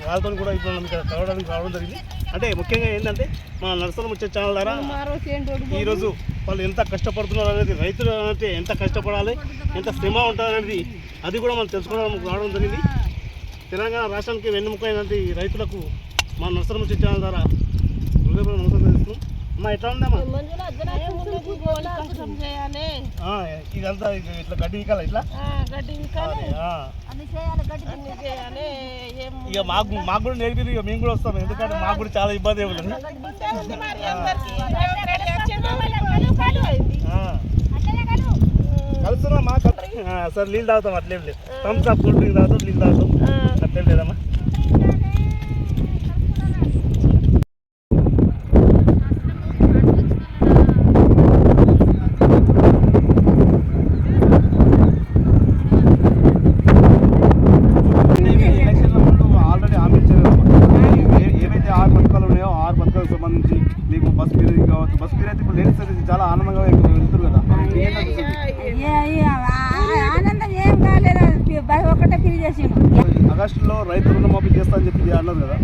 వాళ్ళతో కూడా ఇప్పుడు మనం ఇక్కడ కలవడానికి రావడం జరిగింది. అంటే ముఖ్యంగా ఏంటంటే మన నర్సరం వచ్చే ఛానల్ ద్వారా ఈరోజు వాళ్ళు ఎంత కష్టపడుతున్నారు అనేది, రైతులు అంటే ఎంత కష్టపడాలి, ఎంత శ్రమ ఉంటుంది అనేది అది కూడా మనం తెలుసుకోవడానికి రావడం జరిగింది. తెలంగాణ రాష్ట్రానికి వెన్నెముక అయినటువంటి రైతులకు మన నర్సరం వచ్చే ఛానల్ ద్వారా హృదయపూర్వక నమస్కారం తెలుస్తున్నాం. అమ్మా ఎట్లా ఉందమ్మా? ఇదంతా ఇట్లా గడ్డి వికాలి, ఇట్లా ఇక మాకు కూడా నేర్పి ఇక మేము కూడా వస్తాం, ఎందుకంటే మాకు కూడా చాలా ఇబ్బంది ఏమి కలుస్తున్నా మా సార్ నీళ్ళు తాగుతాం, అట్లేం లేదు. థమ్స్ అప్ కూల్ డ్రింక్ తాగుతాం, నీళ్ళు తాగుతాం, అట్లేం లేదమ్మా. చాలా ఆనందంగా వెళ్తారు కదా, ఆగస్టులో రైతు రుణమాఫీ చేస్తా అని చెప్పి అన్నారు కదా.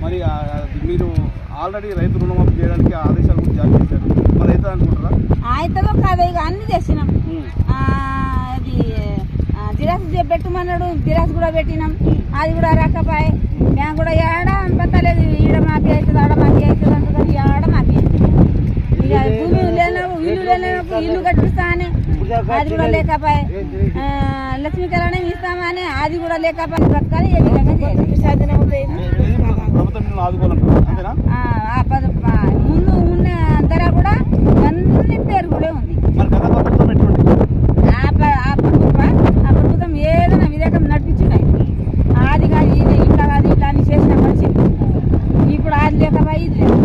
మరి మీరు ఆల్రెడీ రైతు రుణమాఫీ చేయడానికి ఆదేశాలు కూడా జారీ చేశారు, మరి అవుతుంది అనుకుంటారా? అవుతుందో కాదు, ఇక అన్ని చేసినాం. అది జిరాక్స్ పెట్టమన్నాడు, జిరాక్స్ కూడా పెట్టినాం, అది కూడా రాకపోయి మేము కూడా ఏడ పెట్టలేదు. ఈడ మాఫీ అవుతుంది, ఆడ మాఫీ అవుతుంది అంటున్నారు, ఏడ మాఫీ అవుతుంది. ఇక భూమి లేనప్పుడు ఇల్లు లేనప్పుడు ఇల్లు కట్టిస్తా అని అది కూడా లేకపోయి, లక్ష్మీ కళ్యాణం ఇస్తామని అది కూడా లేకపోయి బతకాలి. ఏ విధంగా ముందు ఉన్న ధర కూడా అన్ని పేరు కూడా ఉంది. ఆ ప్రభుత్వం ఏదైనా విధేకం నడిపించున్నాయి, అది కాదు ఇది ఇట్లా కాదు ఇట్లా అని చేసిన మనిషి. ఇప్పుడు అది లేకపోయి ఇది లేదు,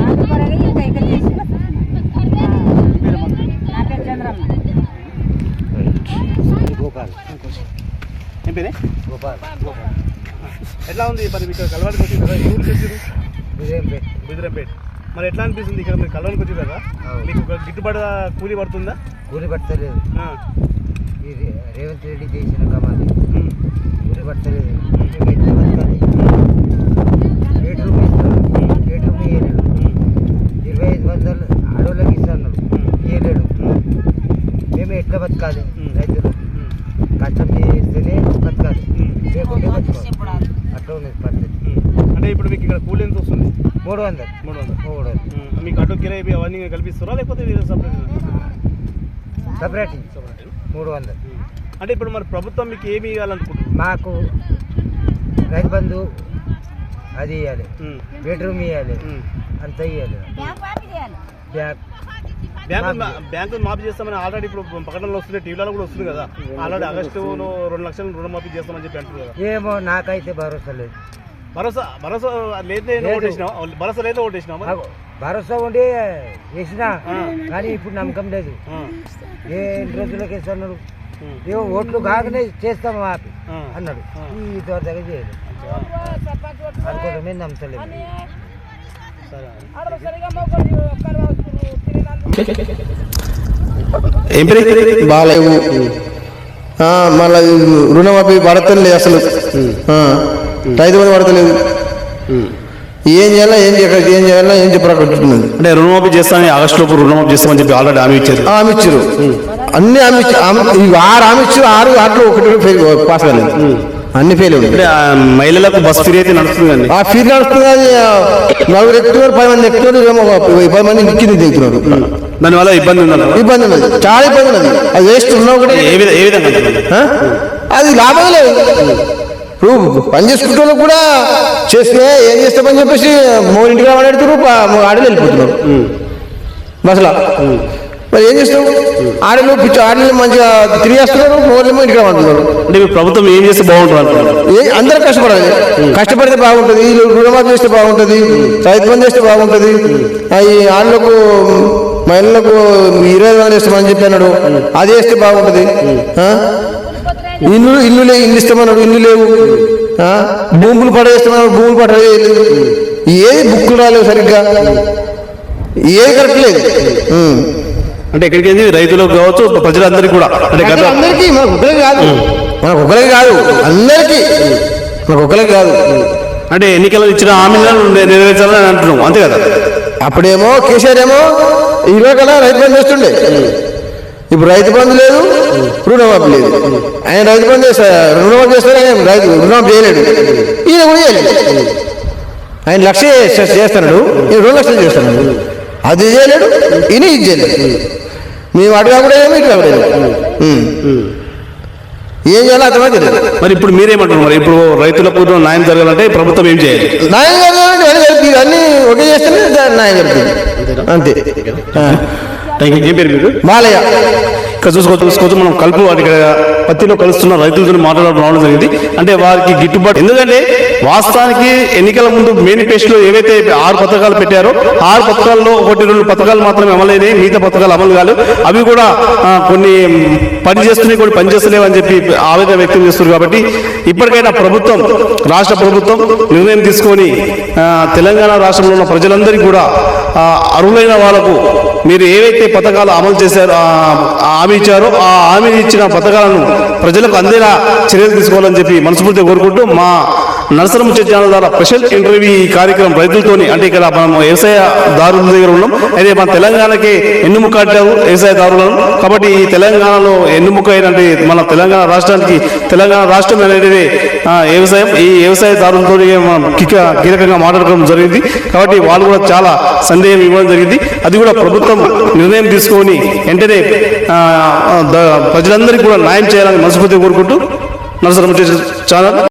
అందుపరగా ఇంకా ఇక్కడ చేసి. నా పేరు చంద్రమ్మ. ఏం పేరే? గోపాల్. ఎట్లా ఉంది మరి మీకు కలవానికి వచ్చింది కదా, ఊరికి వచ్చారు? బిదిరంపేట. మరి ఎట్లా అనిపిస్తుంది ఇక్కడ మీరు కలవానికి వచ్చారు కదా, మీకు గిట్టుబాటు కూలీ పడుతుందా? కూలీ పడతలేదు, రేవంత్ రెడ్డి చేసిన కమాలి కూలీ పడతలేదు. ఎట్లా బతకాలి? ₹7 ఇయ్యలేడు, 2500 అడవులకు ఇస్తున్నాడు, ఇయ్యలేడు. మేము ఎట్లా బతకాలి? రైతులు కష్టం చేస్తేనే బతకాలి, లేకుంటే బతకాలి. అట్లా ఉన్నది పరిస్థితి. అంటే ఇప్పుడు మీకు ఇక్కడ కూలీ ఎంత వస్తుంది? 300. మీకు అడ్డు కిరాయి అవన్నీ కల్పిస్తారా లేకపోతే సపరేట్ 300. అంటే ఇప్పుడు మరి ప్రభుత్వం మీకు ఏమి ఇవ్వాలనుకుంటున్నారు? మాకు రైతు బంధు అది ఇవ్వాలి, బెడ్రూమ్ ఇవ్వాలి, అంత ఇవ్వాలి. బ్యాంకు మాఫీ చేస్తామని ఆల్రెడీ ఇప్పుడు ప్రకటనలో వస్తుంది, టీవీలో కూడా వస్తుంది కదా. ఆల్రెడీ ఆగస్టులో 2 లక్షలు రుణమాఫీ చేస్తామని చెప్పి అంటారు కదా. ఏమో నాకైతే భరోసా లేదు. భరోసా లేదే ఓటేసినావు? భరోసా లేదా ఓటేసినావు? భరోసా ఉండి వేసినా కానీ ఇప్పుడు నమ్మకం లేదు. ఏ రోజులకి వేస్తున్నారు, ఏమో ఓట్లు కాకనే చేస్తాము మాపి అన్నాడు. ఈ దగ్గర చేయలేదు, అనుకోవడమే నమ్మలేదు. బాగాలేవు, మళ్ళీ రుణమాఫీ పడతలేదు, అసలు రైతు బంధు పడతలేదు. ఏం చేయాలా ఏం చెప్పాలనుకుంటున్నది. అంటే రుణమాఫీ చేస్తామని ఆగస్టులోపు రుణమాఫీ చేస్తామని చెప్పి ఆల్రెడీ హామీ ఇచ్చారు. అన్ని హామీ 6 హామీ ఇచ్చారు, 6 ఆటలు 1 పాస్ కాలేదు, అన్ని ఫెయిల్ అయ్యాయి. మహిళలకు బస్ ఫ్రీ అయితే నడుస్తుంది, ఆ ఫ్రీ నడుస్తుంది. అది 4 ఎక్కుతున్నారు, 10 మంది ఎక్కుతున్నారు, 10 మంది నిక్కింది దిగుతున్నారు. దానివల్ల ఇబ్బంది ఉన్నది, చాలా ఇబ్బంది ఉన్నది. అది వేస్ట్ ఉన్నా కూడా ఏ విధంగా అది లాభం లేదు. ఇప్పుడు పని చేసుకుంటే కూడా చేస్తే ఏం చేస్తామని చెప్పేసి ఇంటికి మాట్లాడుతున్నారు, ఆడలు వెళ్ళిపోతున్నారు బస్సులో. మరి ఏం చేస్తాం? ఆడలు మంచిగా తిరిగేస్తున్నారు, మోర్లేమో ఇంటికి అంటున్నారు. అంటే ప్రభుత్వం ఏం చేస్తే బాగుంటుంది? అందరూ కష్టపడాలి, కష్టపడితే బాగుంటుంది. రుణమాఫీ చేస్తే బాగుంటుంది, రైతు బంధు చేస్తే బాగుంటుంది. ఈ ఆడలకు మహిళలకు 20,000 ఇస్తామని చెప్పి అన్నాడు, అది వేస్తే బాగుంటుంది. ఇల్లు ఇస్తామన్నాడు, ఇల్లు లేవు. భూములు పడేస్తామన్నాడు, భూములు పడలేదు. ఏది బుక్కులు రాలేవు సరిగ్గా, ఏది కరెక్ట్ లేదు. అంటే ఎక్కడికి రైతులకు కావచ్చు, ప్రజలందరికీ కూడా, అంటే అందరికీ, మనకు ఒకరికి కాదు అందరికీ నాకు ఒక్కరికి కాదు. అంటే ఎన్నికలు ఇచ్చిన హామీలను నెరవేర్చాలని అంటున్నాం, అంతే కదా. అప్పుడేమో కేసీఆర్ ఏమో 20 కల్లా రైతు బంధు చేస్తుండే, ఇప్పుడు రైతు బంధు లేదు, రుణమాఫీ లేదు. ఆయన రైతు బంధు రుణమాఫీ చేస్తాడు, ఆయన రైతు రుణమాఫీ చేయలేడు, ఈయన కూడా చేయలేడు. ఆయన 1 లక్ష చేస్తున్నాడు, ఈయన 2 లక్షలు చేస్తున్నాడు. అది చేయలేడు, ఈయన ఇది చేయలేడు. మేము అటు కాకుండా ఇటు కాకుండా ఏం చేయాలో అర్థమైతే తెలియదు. మరి ఇప్పుడు మీరేమంటున్నారు? మరి ఇప్పుడు రైతులకు న్యాయం జరగాలంటే ప్రభుత్వం ఏం చేయాలి? న్యాయం జరగాలంటే అన్నీ ఒకే చేస్తేనే న్యాయం జరుగుతుంది, అంతే. ఏం పేరు మీరు? మాలయ్య. ఇక్కడ చూసుకోవచ్చు మనం కలుపు ఇక్కడ పత్తిలో కలుస్తున్న రైతులతో మాట్లాడడం రావడం జరిగింది. అంటే వారికి గిట్టుబాటు, ఎందుకంటే వాస్తవానికి ఎన్నికల ముందు మేనిఫెస్టోలో ఏవైతే 6 పథకాలు పెట్టారో 6 పథకాల్లో 1-2 పథకాలు మాత్రమే అమలైనాయి, మిగతా పథకాలు అమలు కాలేదు. అవి కూడా కొన్ని పని చేస్తున్నాయి, కొన్ని పని చేస్తలేవు అని చెప్పి ఆవేదన వ్యక్తం చేస్తున్నారు. కాబట్టి ఇప్పటికైనా ప్రభుత్వం, రాష్ట్ర ప్రభుత్వం నిర్ణయం తీసుకొని తెలంగాణ రాష్ట్రంలో ఉన్న ప్రజలందరికీ కూడా అర్హులైన వాళ్ళకు మీరు ఏవైతే పథకాలు అమలు చేశారో హామీ ఇచ్చారో ఆ హామీ ఇచ్చిన పథకాలను ప్రజలకు అందేలా చర్యలు తీసుకోవాలని చెప్పి మనస్ఫూర్తిగా కోరుకుంటూ మా నర్సరం ఛానల్ ద్వారా స్పెషల్ ఇంటర్వ్యూ ఈ కార్యక్రమం రైతులతోని, అంటే ఇక్కడ మనం వ్యవసాయదారుల దగ్గర ఉన్నాం. అయితే మన తెలంగాణకి ఎన్నుముక అంటారు వ్యవసాయదారులను. కాబట్టి ఈ తెలంగాణలో ఎన్నుముక అయినటువంటి మన తెలంగాణ రాష్ట్రానికి, తెలంగాణ రాష్ట్రం అనేది వ్యవసాయం. ఈ వ్యవసాయదారులతో మనం కీలకంగా మాట్లాడుకోవడం జరిగింది. కాబట్టి వాళ్ళు కూడా చాలా సందేహం ఇవ్వడం జరిగింది. అది కూడా ప్రభుత్వం నిర్ణయం తీసుకొని వెంటనే ప్రజలందరికీ కూడా న్యాయం చేయాలని మనస్ఫూర్తిగా కోరుకుంటూ నర్సరం ఛానల్